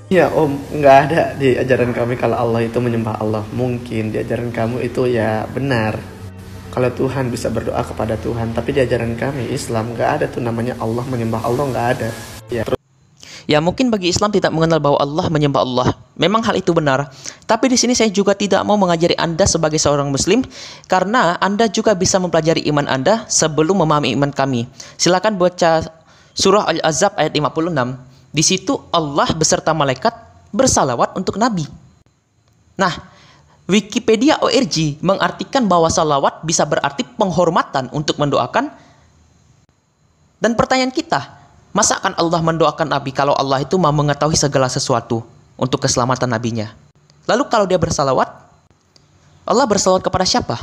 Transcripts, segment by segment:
Ya Om, nggak ada di ajaran kami kalau Allah itu menyembah Allah. Mungkin di ajaran kamu itu ya benar. Kalau Tuhan bisa berdoa kepada Tuhan, tapi di ajaran kami Islam nggak ada tuh namanya Allah menyembah Allah, nggak ada. Ya, Ya mungkin bagi Islam tidak mengenal bahwa Allah menyembah Allah. Memang hal itu benar. Tapi di sini saya juga tidak mau mengajari Anda sebagai seorang Muslim, karena Anda juga bisa mempelajari iman Anda sebelum memahami iman kami. Silakan baca surah Al-Ahzab ayat 56. Di situ Allah beserta malaikat bersalawat untuk Nabi. Nah, Wikipedia ORG mengartikan bahwa salawat bisa berarti penghormatan untuk mendoakan. Dan pertanyaan kita, masa akan Allah mendoakan Nabi kalau Allah itu mau mengetahui segala sesuatu untuk keselamatan Nabinya? Lalu kalau dia bersalawat, Allah bersalawat kepada siapa?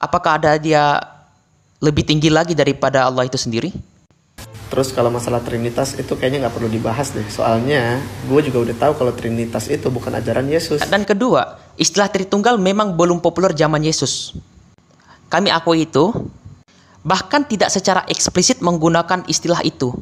Apakah ada dia lebih tinggi lagi daripada Allah itu sendiri? terus kalau masalah Trinitas itu kayaknya nggak perlu dibahas deh. Soalnya gue juga udah tahu kalau Trinitas itu bukan ajaran Yesus. Dan kedua, istilah Tritunggal memang belum populer zaman Yesus. Kami akui itu, bahkan tidak secara eksplisit menggunakan istilah itu.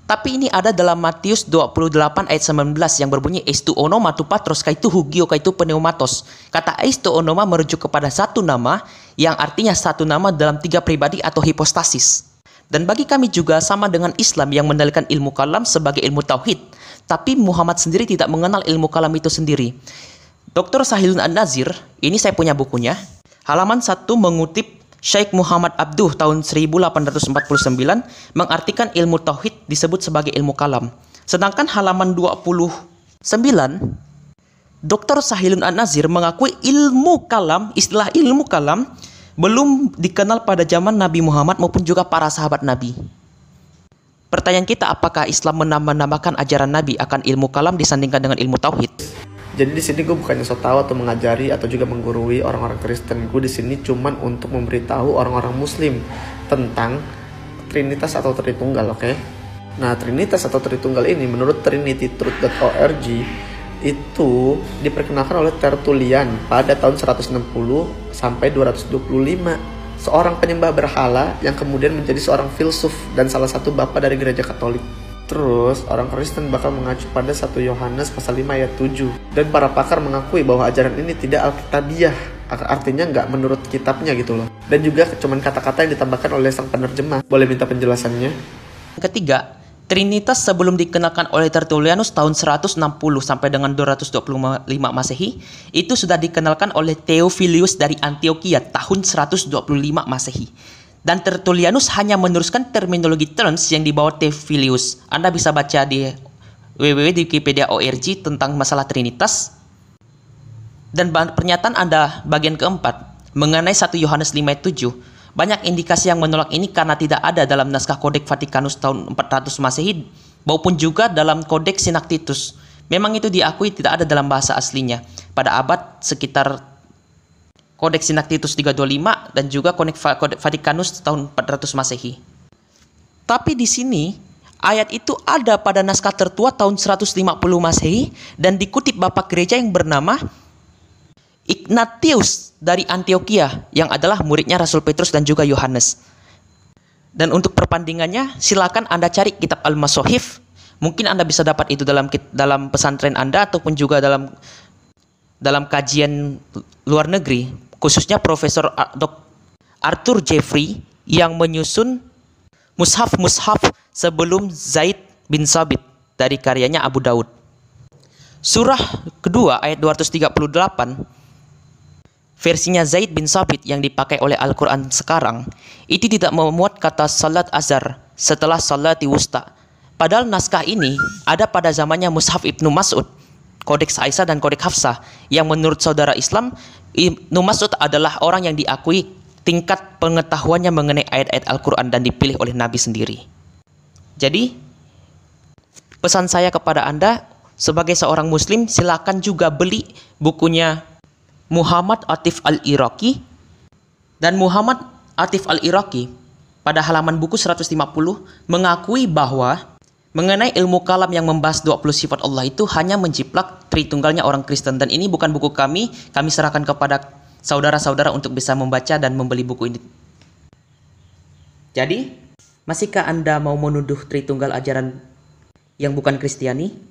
Tapi ini ada dalam Matius 28 ayat 19 yang berbunyi Eistu onoma tu patros kaitu hugio kaitu pneumatos. Kata Eistu onoma merujuk kepada satu nama yang artinya satu nama dalam tiga pribadi atau hipostasis. Dan bagi kami juga sama dengan Islam yang mendalilkan ilmu kalam sebagai ilmu tauhid. Tapi Muhammad sendiri tidak mengenal ilmu kalam itu sendiri. Dr. Sahilun An-Nazir, ini saya punya bukunya. Halaman 1 mengutip Syekh Muhammad Abduh tahun 1849 mengartikan ilmu tauhid disebut sebagai ilmu kalam. Sedangkan halaman 29, Dr. Sahilun An-Nazir mengakui ilmu kalam, istilah ilmu kalam belum dikenal pada zaman Nabi Muhammad maupun juga para sahabat Nabi. Pertanyaan kita, apakah Islam menambah-nambahkan ajaran Nabi akan ilmu kalam disandingkan dengan ilmu tauhid? Jadi di sini gue bukannya so tahu atau mengajari atau juga menggurui orang-orang Kristen. Gue di sini cuman untuk memberitahu orang-orang Muslim tentang Trinitas atau Tritunggal, oke? Nah, Trinitas atau Tritunggal ini menurut trinitytruth.org itu diperkenalkan oleh Tertullian pada tahun 160 sampai 225, seorang penyembah berhala yang kemudian menjadi seorang filsuf dan salah satu bapak dari gereja Katolik. Terus orang Kristen bakal mengacu pada 1 Yohanes pasal 5 ayat 7. Dan para pakar mengakui bahwa ajaran ini tidak alkitabiah, artinya nggak menurut kitabnya gitu loh. Dan juga cuman kata-kata yang ditambahkan oleh sang penerjemah. Boleh minta penjelasannya? Ketiga, Trinitas sebelum dikenalkan oleh Tertullianus tahun 160 sampai dengan 225 Masehi, itu sudah dikenalkan oleh Theophilus dari Antioquia tahun 125 Masehi. Dan Tertullianus hanya meneruskan terminologi terms yang dibawa Theophilus. Anda bisa baca di www.wikipedia.org tentang masalah Trinitas. Dan pernyataan Anda bagian keempat mengenai 1 Yohanes 5 ayat 7. Banyak indikasi yang menolak ini karena tidak ada dalam naskah Kodeks Vatikanus tahun 400 Masehi maupun juga dalam Kodeks Sinaktitus. Memang itu diakui tidak ada dalam bahasa aslinya pada abad sekitar Kodeks Sinaktitus 325 dan juga Kodeks Vatikanus tahun 400 Masehi. Tapi di sini ayat itu ada pada naskah tertua tahun 150 Masehi dan dikutip bapak gereja yang bernama Ignatius dari Antioquia yang adalah muridnya Rasul Petrus dan juga Yohanes. Dan untuk perbandingannya silakan Anda cari kitab Al-Masohif. Mungkin Anda bisa dapat itu dalam pesantren Anda ataupun juga dalam kajian luar negeri, khususnya Profesor Arthur Jeffrey yang menyusun mushaf-mushaf sebelum Zaid bin Sabit dari karyanya Abu Daud. Surah kedua ayat 238 versinya Zaid bin Sabit yang dipakai oleh Al-Quran sekarang itu tidak memuat kata salat azhar setelah salat wusta. Padahal naskah ini ada pada zamannya Mushaf Ibnu Mas'ud, Kodeks Aisyah dan Kodeks Hafsah, yang menurut saudara Islam Ibnu Mas'ud adalah orang yang diakui tingkat pengetahuannya mengenai ayat-ayat Al-Quran dan dipilih oleh Nabi sendiri. Jadi pesan saya kepada Anda sebagai seorang Muslim, silakan juga beli bukunya Muhammad Atif Al-Iraqi. Dan Muhammad Atif Al-Iraqi pada halaman buku 150 mengakui bahwa mengenai ilmu kalam yang membahas 20 sifat Allah itu hanya menjiplak Tritunggalnya orang Kristen. Dan ini bukan buku kami serahkan kepada saudara-saudara untuk bisa membaca dan membeli buku ini. Jadi, masihkah Anda mau menuduh Tritunggal ajaran yang bukan Kristiani?